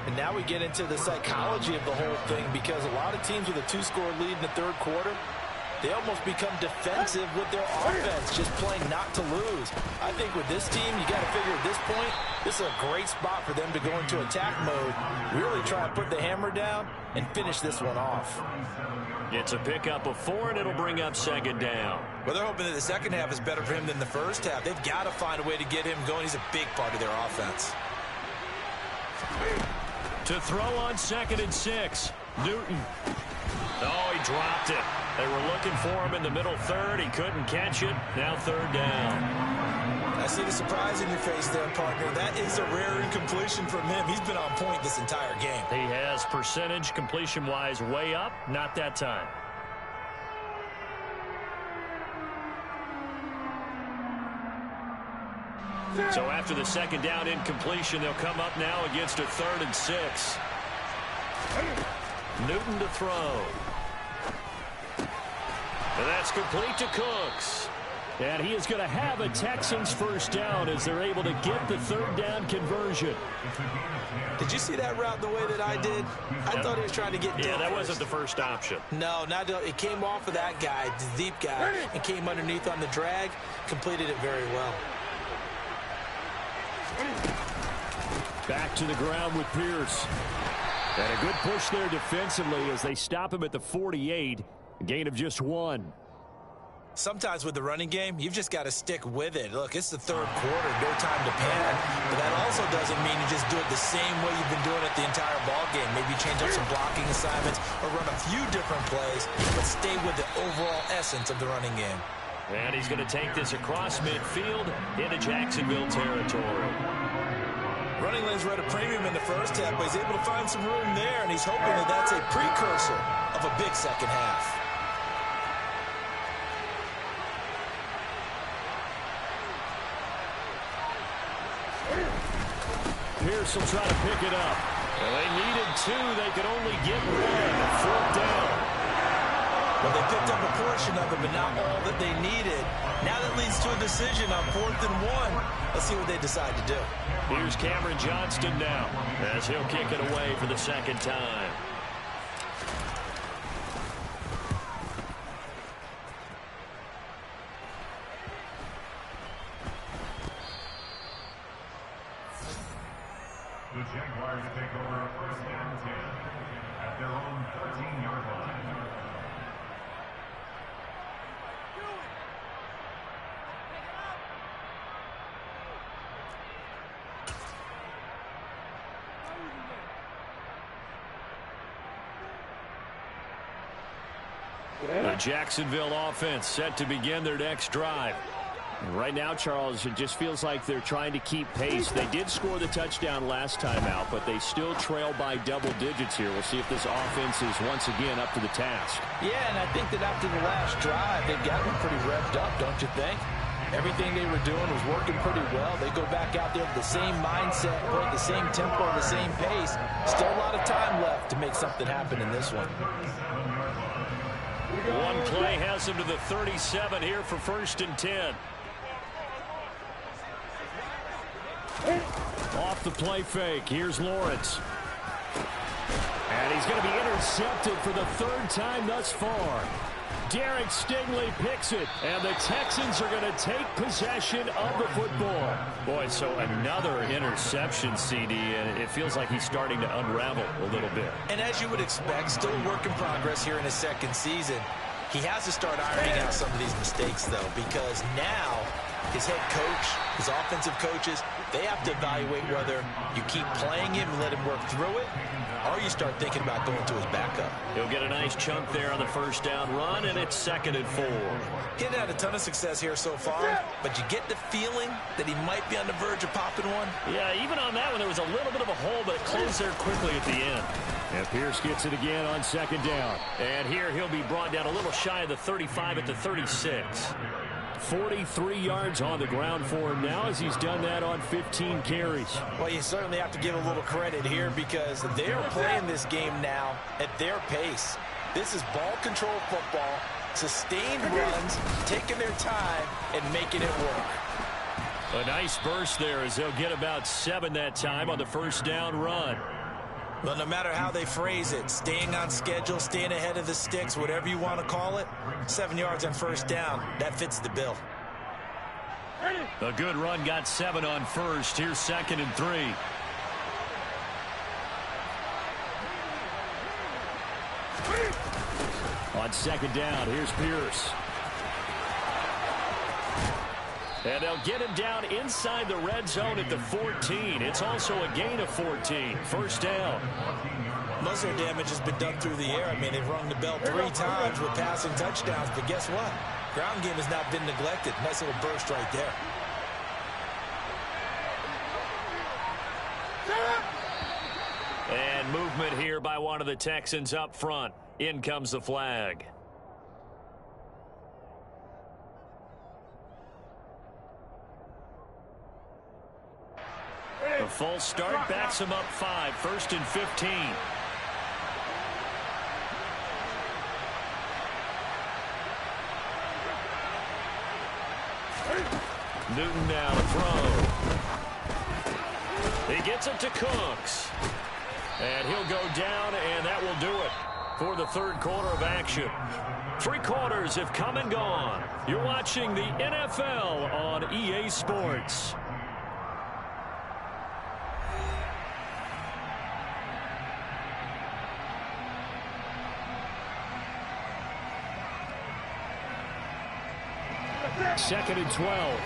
And now we get into the psychology of the whole thing, because a lot of teams with a 2-score lead in the 3rd quarter, they almost become defensive with their offense, just playing not to lose. I think with this team, you got to figure at this point, this is a great spot for them to go into attack mode, really try to put the hammer down and finish this one off. It's a pickup of 4, and it'll bring up 2nd down. Well, they're hoping that the second half is better for him than the first half. They've got to find a way to get him going. He's a big part of their offense. To throw on 2nd and 6. Newton. Oh, he dropped it. They were looking for him in the middle 3rd. He couldn't catch it. Now 3rd down. I see the surprise in your face there, partner. That is a rare incompletion from him. He's been on point this entire game. He has percentage completion-wise way up. Not that time. So after the 2nd down incompletion, they'll come up now against a 3rd and 6. Newton to throw. And that's complete to Cooks. And he is going to have a Texans first down as they're able to get the 3rd down conversion. Did you see that route the way that I did? I thought he was trying to get that first. Wasn't the first option. No, it came off of that guy, the deep guy, and came underneath on the drag, completed it very well. Back to the ground with Pierce. And a good push there defensively as they stop him at the 48. A gain of just 1. Sometimes with the running game, you've just got to stick with it. Look, it's the 3rd quarter, no time to panic. But that also doesn't mean you just do it the same way you've been doing it the entire ball game. Maybe change up some blocking assignments or run a few different plays, but stay with the overall essence of the running game. And he's going to take this across midfield into Jacksonville territory. Running lanes were at a premium in the first half, but he's able to find some room there, and he's hoping that that's a precursor of a big second half. Pierce will try to pick it up. Well, they needed 2. They could only get 1. 4th down. Well, they picked up a portion of it, but not all that they needed. Now that leads to a decision on 4th and 1. Let's see what they decide to do. Here's Cameron Johnston now as he'll kick it away for the 2nd time. The Jaguars take over 1st and 10 at their own 13-yard line. The Jacksonville offense set to begin their next drive. Right now, Charles, it just feels like they're trying to keep pace. They did score the touchdown last time out, but they still trail by double digits here. We'll see if this offense is once again up to the task. Yeah, and I think that after the last drive, they've got them pretty revved up, don't you think? Everything they were doing was working pretty well. They go back out there with the same mindset, the same tempo, the same pace. Still a lot of time left to make something happen in this one. One play has them to the 37 here for 1st and 10. Off the play fake. Here's Lawrence. And he's going to be intercepted for the 3rd time thus far. Derek Stingley picks it, and the Texans are going to take possession of the football. Boy, so another interception, CD, and it feels like he's starting to unravel a little bit. And as you would expect, still a work in progress here in his second season. He has to start ironing out some of these mistakes, though, because now his head coach, his offensive coaches, they have to evaluate whether you keep playing him and let him work through it, or you start thinking about going to his backup. He'll get a nice chunk there on the first down run, and it's 2nd and 4. He hasn't had a ton of success here so far, but you get the feeling that he might be on the verge of popping one. Yeah, even on that one, there was a little bit of a hole, but it closed there quickly at the end. And Pierce gets it again on 2nd down. And here he'll be brought down a little shy of the 35 at the 36. 43 yards on the ground for him now as he's done that on 15 carries. Well, you certainly have to give a little credit here because they're playing this game now at their pace. This is ball control football, sustained runs, taking their time and making it work. A nice burst there as they'll get about 7 that time on the first down run. Well, no matter how they phrase it, staying on schedule, staying ahead of the sticks, whatever you want to call it, 7 yards on first down, that fits the bill. A good run got 7 on first. Here's 2nd and 3. On 2nd down, here's Pierce. And they'll get him down inside the red zone at the 14. It's also a gain of 14. First down. Most of their damage has been done through the air. I mean, they've rung the bell 3 times with passing touchdowns, but guess what? Ground game has not been neglected. Nice little burst right there. And movement here by one of the Texans up front. In comes the flag. The full start backs him up 5. 1st and 15. Newton now to throw. He gets it to Cooks. And he'll go down, and that will do it for the 3rd quarter of action. 3 quarters have come and gone. You're watching the NFL on EA Sports. Second and 12.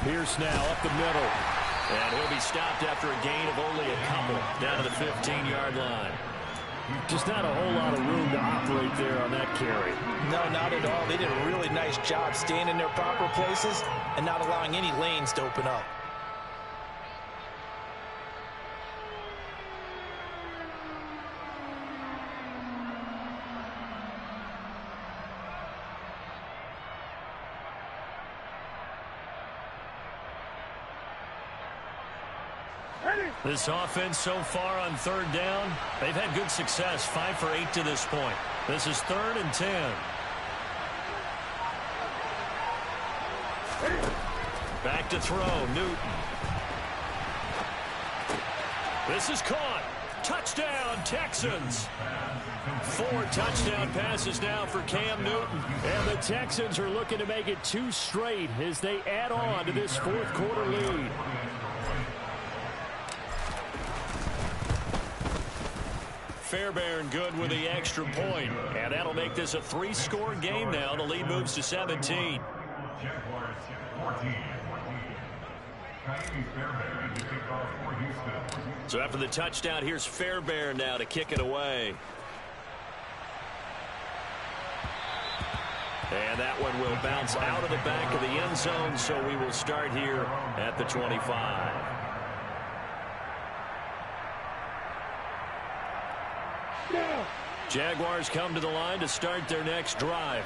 Pierce now up the middle. And he'll be stopped after a gain of only a couple down to the 15-yard line. Just not a whole lot of room to operate there on that carry. No, not at all. They did a really nice job staying in their proper places and not allowing any lanes to open up. This offense so far on 3rd down, they've had good success. 5 for 8 to this point. This is 3rd and 10. Back to throw, Newton. This is caught. Touchdown, Texans. 4 touchdown passes now for Cam Newton. And the Texans are looking to make it 2 straight as they add on to this 4th quarter lead. Fairbairn good with the extra point. And that'll make this a 3-score game now. The lead moves to 17. Jaguars 14. So after the touchdown, here's Fairbairn now to kick it away. And that one will bounce out of the back of the end zone, so we will start here at the 25. Jaguars come to the line to start their next drive.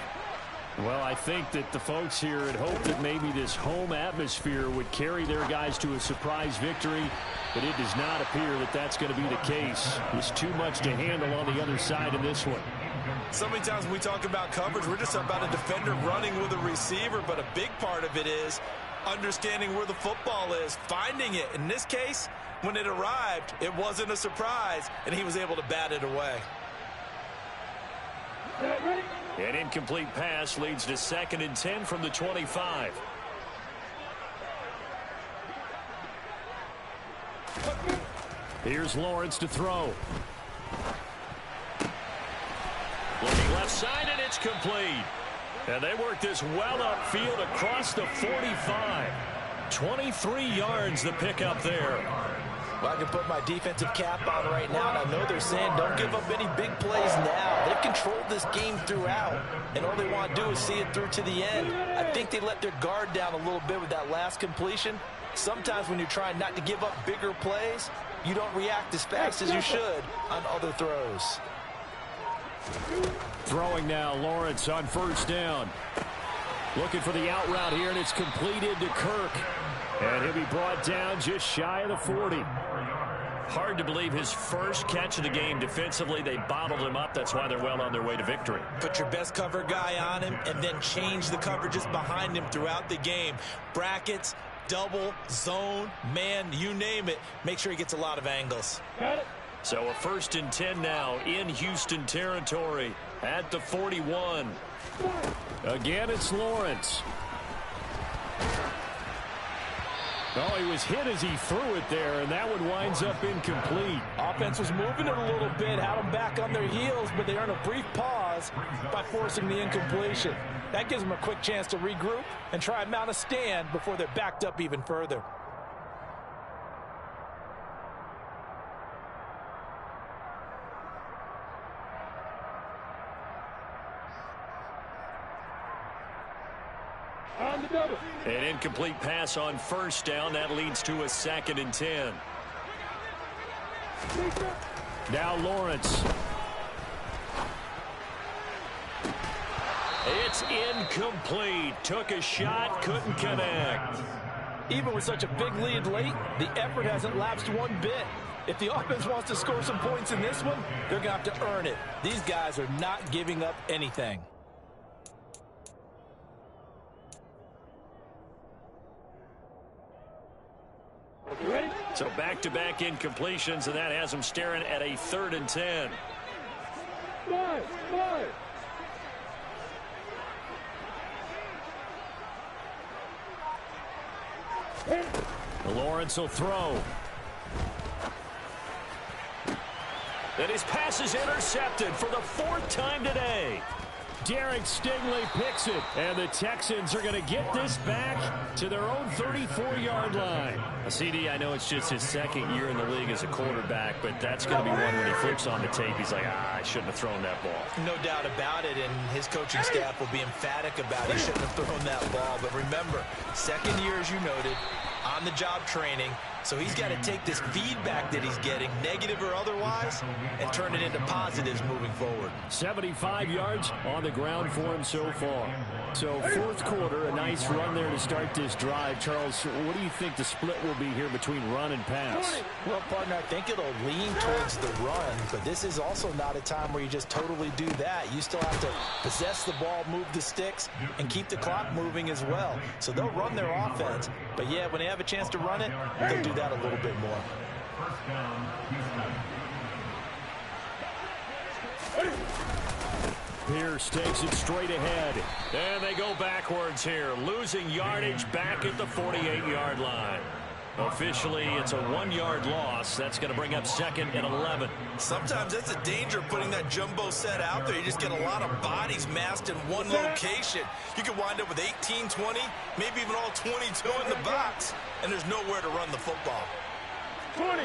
Well, I think that the folks here had hoped that maybe this home atmosphere would carry their guys to a surprise victory, but it does not appear that that's going to be the case. There's too much to handle on the other side in this one. So many times when we talk about coverage, we're just about a defender running with a receiver, but a big part of it is understanding where the football is, finding it. In this case, when it arrived, it wasn't a surprise, and he was able to bat it away. An incomplete pass leads to 2nd and 10 from the 25. Here's Lawrence to throw. Looking left side, and it's complete. And they work this well upfield across the 45. 23 yards the pickup there. Well, I can put my defensive cap on right now, and I know they're saying don't give up any big plays now. They've controlled this game throughout, and all they want to do is see it through to the end. I think they let their guard down a little bit with that last completion. Sometimes when you're trying not to give up bigger plays, you don't react as fast as you should on other throws. Throwing now, Lawrence on 1st down. Looking for the out route here, and it's completed to Kirk. And he'll be brought down just shy of the 40. Hard to believe his first catch of the game defensively. They bottled him up. That's why they're well on their way to victory. Put your best cover guy on him and then change the coverages behind him throughout the game. Brackets, double, zone, man, you name it. Make sure he gets a lot of angles. So a 1st and 10 now in Houston territory at the 41. Again, it's Lawrence. Oh, he was hit as he threw it there, and that one winds up incomplete. Offense was moving it a little bit, had them back on their heels, but they earned a brief pause by forcing the incompletion. That gives them a quick chance to regroup and try and mount a stand before they're backed up even further. An incomplete pass on 1st down. That leads to a 2nd and 10. Now Lawrence. It's incomplete. Took a shot, couldn't connect. Even with such a big lead late, the effort hasn't lapsed one bit. If the offense wants to score some points in this one, they're going to have to earn it. These guys are not giving up anything. So back-to-back incompletions, and that has them staring at a 3rd and 10. Lawrence will throw. And his pass is intercepted for the 4th time today. Derek Stingley picks it, and the Texans are going to get this back to their own 34-yard line. CD, I know it's just his 2nd year in the league as a quarterback, but that's going to be one when he flips on the tape. He's like, I shouldn't have thrown that ball. No doubt about it, and his coaching staff will be emphatic about he shouldn't have thrown that ball. But remember, 2nd year, as you noted, on-the-job training. So he's got to take this feedback that he's getting, negative or otherwise, and turn it into positives moving forward. 75 yards on the ground for him so far. So 4th quarter, a nice run there to start this drive. Charles, what do you think the split will be here between run and pass? Well, partner, I think it'll lean towards the run, but this is also not a time where you just totally do that. You still have to possess the ball, move the sticks, and keep the clock moving as well. So they'll run their offense, but yeah, when they have a chance to run it, they'll do that a little bit more. Pierce takes it straight ahead. And they go backwards here, losing yardage back at the 48-yard line. Officially, it's a 1-yard loss. That's going to bring up 2nd and 11. Sometimes that's a danger putting that jumbo set out there. You just get a lot of bodies massed in one location. You could wind up with 18, 20, maybe even all 22 in the box, and there's nowhere to run the football. 20.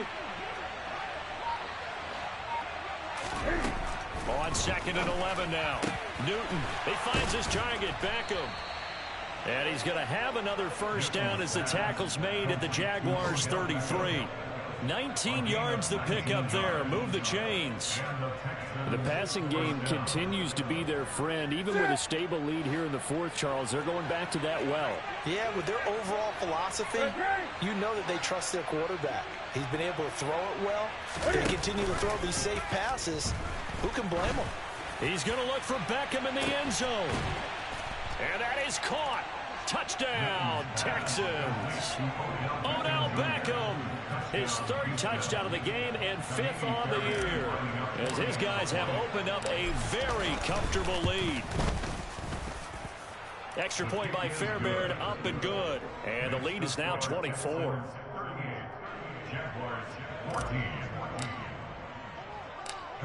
On 2nd and 11 now. Newton, he finds his target, Beckham. And he's going to have another 1st down as the tackle's made at the Jaguars 33. 19 yards to pick up there. Move the chains. The passing game continues to be their friend. Even with a stable lead here in the 4th, Charles, they're going back to that well. Yeah, with their overall philosophy, you know that they trust their quarterback. He's been able to throw it well. They continue to throw these safe passes. Who can blame him? He's going to look for Beckham in the end zone. And that is caught. Touchdown, Texans. Odell Beckham, his 3rd touchdown of the game and 5th on the year, as his guys have opened up a very comfortable lead. Extra point by Fairbairn, up and good. And the lead is now 24.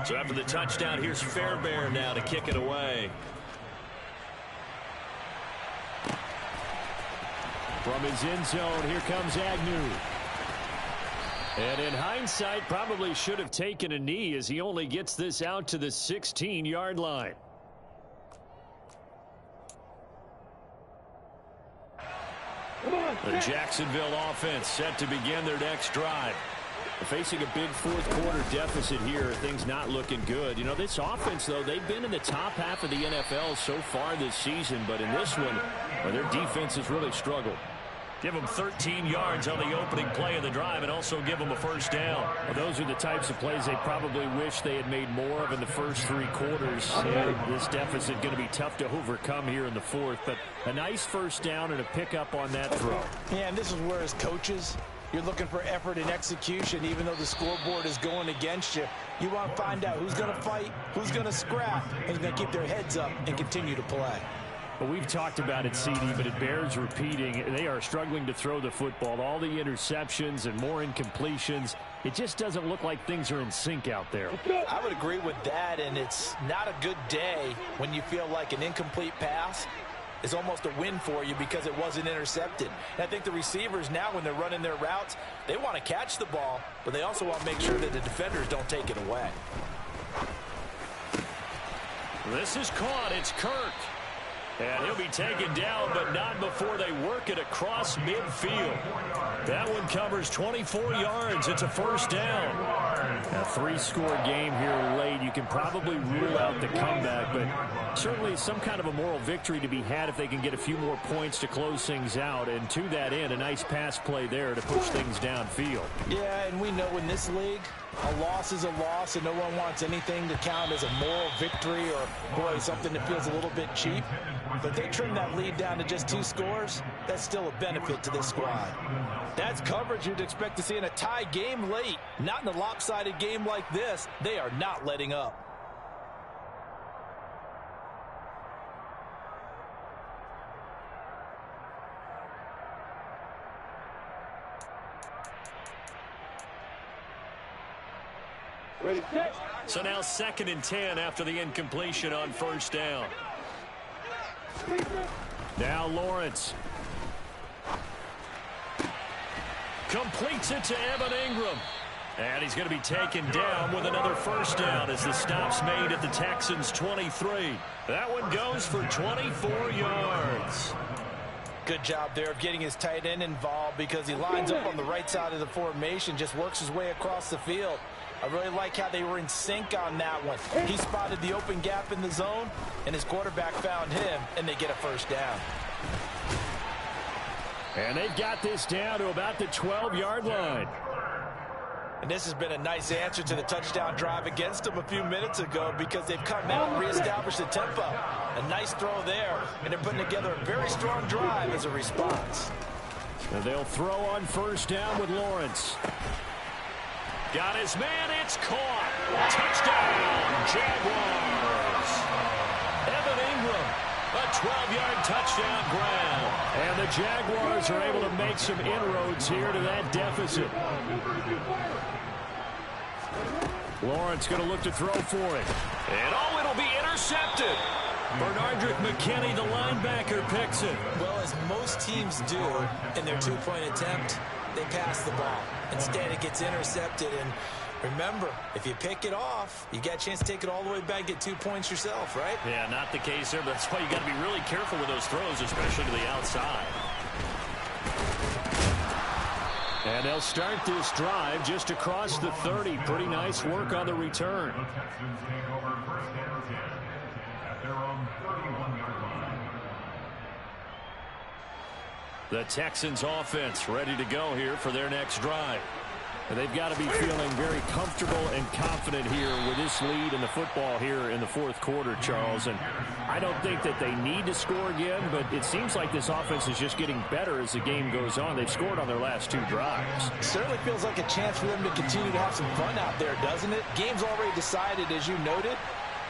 So after the touchdown, here's Fairbairn now to kick it away. From his end zone, here comes Agnew. And in hindsight, probably should have taken a knee as he only gets this out to the 16-yard line. The Jacksonville offense set to begin their next drive. Facing a big 4th quarter deficit here, things not looking good. You know, this offense, though, they've been in the top half of the NFL so far this season, but in this one, their defense has really struggled. Give them 13 yards on the opening play of the drive and also give them a first down. Well, those are the types of plays they probably wish they had made more of in the first 3 quarters. This deficit going to be tough to overcome here in the 4th, but a nice first down and a pickup on that throw. Yeah, and this is where, as coaches, you're looking for effort and execution. Even though the scoreboard is going against you, you want to find out who's going to fight, who's going to scrap, and who's going to keep their heads up and continue to play. Well, we've talked about it, CD, but it bears repeating. They are struggling to throw the football. All the interceptions and more incompletions. It just doesn't look like things are in sync out there. I would agree with that, and it's not a good day when you feel like an incomplete pass is almost a win for you because it wasn't intercepted. And I think the receivers now, when they're running their routes, they want to catch the ball, but they also want to make sure that the defenders don't take it away. This is caught. It's Kirk. And he'll be taken down, but not before they work it across midfield. That one covers 24 yards. It's a first down. A 3-score game here late. You can probably rule out the comeback, but certainly some kind of a moral victory to be had if they can get a few more points to close things out. And to that end, a nice pass play there to push things downfield. Yeah, and we know in this league, a loss is a loss, and no one wants anything to count as a moral victory or, boy, something that feels a little bit cheap. But they trim that lead down to just 2 scores. That's still a benefit to this squad. That's coverage you'd expect to see in a tie game late. Not in a lopsided game like this. They are not letting up. Ready, set. So now 2nd and 10 after the incompletion on first down. Now Lawrence. Completes it to Evan Ingram. And he's going to be taken down with another first down as the stop's made at the Texans' 23. That one goes for 24 yards. Good job there of getting his tight end involved because he lines up on the right side of the formation, just works his way across the field. I really like how they were in sync on that one. He spotted the open gap in the zone, and his quarterback found him, and they get a first down. And they've got this down to about the 12-yard line. And this has been a nice answer to the touchdown drive against them a few minutes ago because they've come out and reestablished the tempo. A nice throw there, and they're putting together a very strong drive as a response. And they'll throw on first down with Lawrence. Got his man, it's caught. Touchdown, Jaguars. Evan Ingram, a 12-yard touchdown grab. And the Jaguars are able to make some inroads here to that deficit. Lawrence going to look to throw for it. And oh, it'll be intercepted. Bernardrick McKinney, the linebacker, picks it. Well, as most teams do in their 2-point attempt, they pass the ball. Instead, it gets intercepted. And remember, if you pick it off, you got a chance to take it all the way back, get 2 points yourself, right? Yeah, not the case there, but that's why you got to be really careful with those throws, especially to the outside. And they'll start this drive just across the 30. Pretty nice work on the return. The Texans take over first and 10 at their own 31-yard line. The Texans offense ready to go here for their next drive. They've got to be feeling very comfortable and confident here with this lead in the football here in the fourth quarter, Charles. And I don't think that they need to score again, but it seems like this offense is just getting better as the game goes on. They've scored on their last 2 drives. Certainly feels like a chance for them to continue to have some fun out there, doesn't it? Game's already decided, as you noted.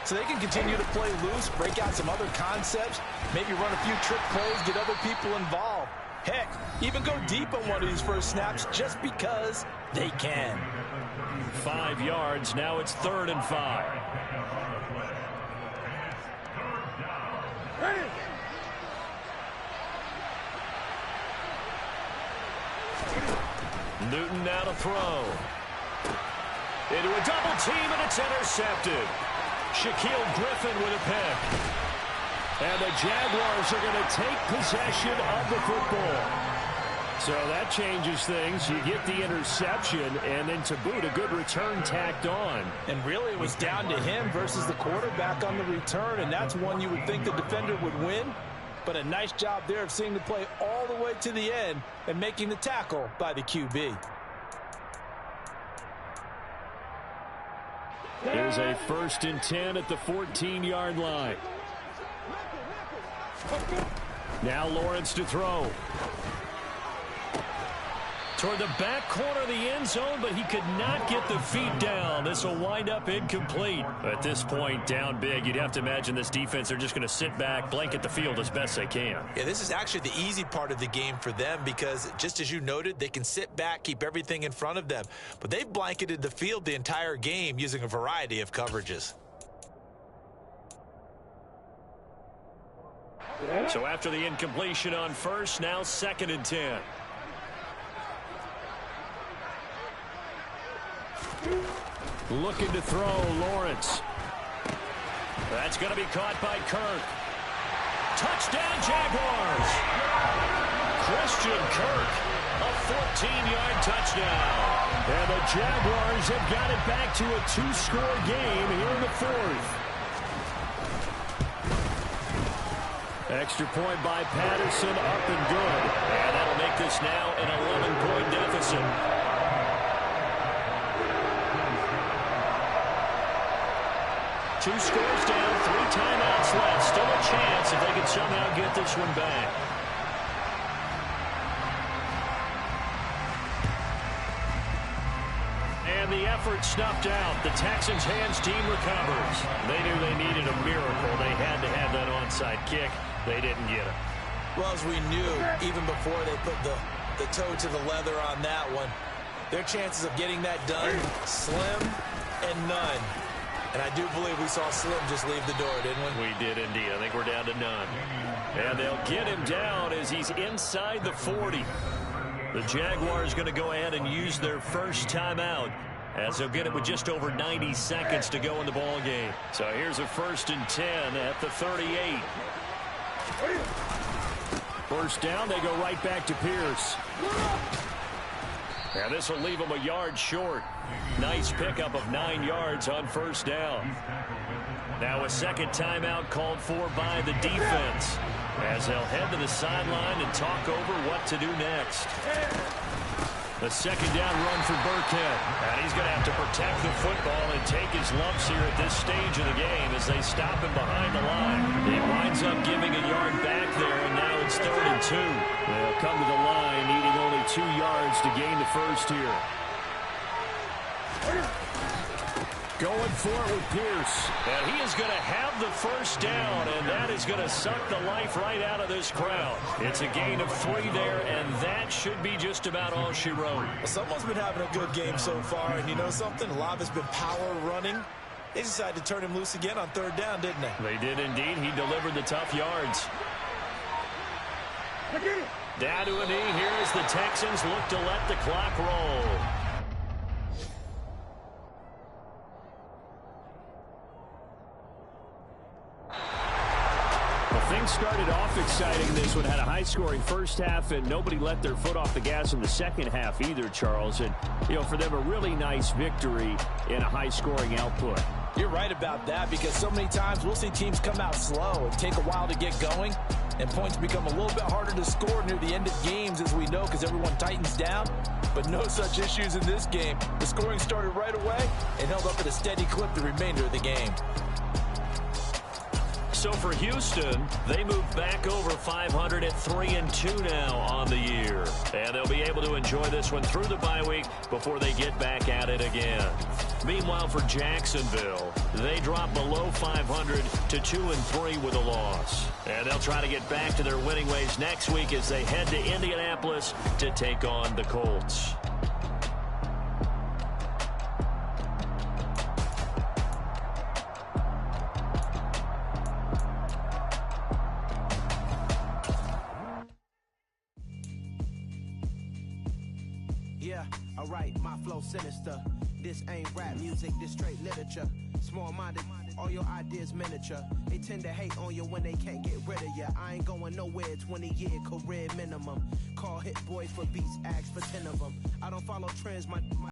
So they can continue to play loose, break out some other concepts, maybe run a few trick plays, get other people involved. Heck, even go deep on one of these first snaps just because they can. 5 yards. Now it's 3rd and 5. Newton now to throw. Into a double team, and it's intercepted. Shaquille Griffin with a pick. And the Jaguars are going to take possession of the football. So that changes things. You get the interception, and then to boot, a good return tacked on. And really, it was down to him versus the quarterback on the return, and that's one you would think the defender would win. But a nice job there of seeing the play all the way to the end and making the tackle by the QB. Here's a 1st and 10 at the 14-yard line. Now Lawrence to throw. Toward the back corner of the end zone, but he could not get the feet down. This will wind up incomplete. At this point, down big, you'd have to imagine this defense, they're just going to sit back, blanket the field as best they can. Yeah, this is actually the easy part of the game for them because, just as you noted, they can sit back, keep everything in front of them. But they've blanketed the field the entire game using a variety of coverages. So after the incompletion on 1st, now 2nd and 10. Looking to throw, Lawrence. That's going to be caught by Kirk. Touchdown, Jaguars. Christian Kirk, a 14-yard touchdown. And the Jaguars have got it back to a 2-score game here in the 4th. Extra point by Patterson, up and good. And that'll make this now an 11-point deficit. Two scores down, 3 timeouts left. Still a chance if they can somehow get this one back. And the effort snuffed out. The Texans' hands team recovers. They knew they needed a miracle. They had to have that onside kick. They didn't get it. Well, as we knew, even before they put the toe to the leather on that one, their chances of getting that done, slim and none. And I do believe we saw Slim just leave the door, didn't we? We did indeed. I think we're down to none. And they'll get him down as he's inside the 40. The Jaguars going to go ahead and use their first timeout as they'll get it with just over 90 seconds to go in the ball game. So here's a 1st and 10 at the 38. First down, they go right back to Pierce. And this will leave them a yard short. Nice pickup of 9 yards on 1st down. Now a 2nd timeout called for by the defense as they'll head to the sideline and talk over what to do next. The 2nd down run for Burkhead. And he's going to have to protect the football and take his lumps here at this stage of the game as they stop him behind the line. He winds up giving a yard back there, and now it's 3rd and 2. They'll come to the line needing only 2 yards to gain the first here. Going for it with Pierce. And he is going to have the first down, and that is going to suck the life right out of this crowd. It's a gain of 3 there, and that should be just about all she wrote. Well, someone's been having a good game so far, and you know something? A lot of it's been power running. They decided to turn him loose again on 3rd down, didn't they? They did indeed. He delivered the tough yards. Down to a knee here as the Texans look to let the clock roll. Things started off exciting. This one had a high-scoring first half, and nobody let their foot off the gas in the second half either, Charles. And, you know, for them, a really nice victory in a high-scoring output. You're right about that because so many times we'll see teams come out slow and take a while to get going. and points become a little bit harder to score near the end of games, as we know, because everyone tightens down. But no such issues in this game. The scoring started right away and held up at a steady clip the remainder of the game. So for Houston, they move back over 500 at 3-2 now on the year. And they'll be able to enjoy this one through the bye week before they get back at it again. Meanwhile, for Jacksonville, they drop below 500 to 2-3 with a loss. And they'll try to get back to their winning ways next week as they head to Indianapolis to take on the Colts. Yeah, alright, my flow sinister. This ain't rap music, this straight literature. Small-minded, all your ideas miniature. They tend to hate on you when they can't get rid of you. I ain't going nowhere, 20-year career minimum. Call Hit Boy for beats, ask for 10 of them. I don't follow trends, my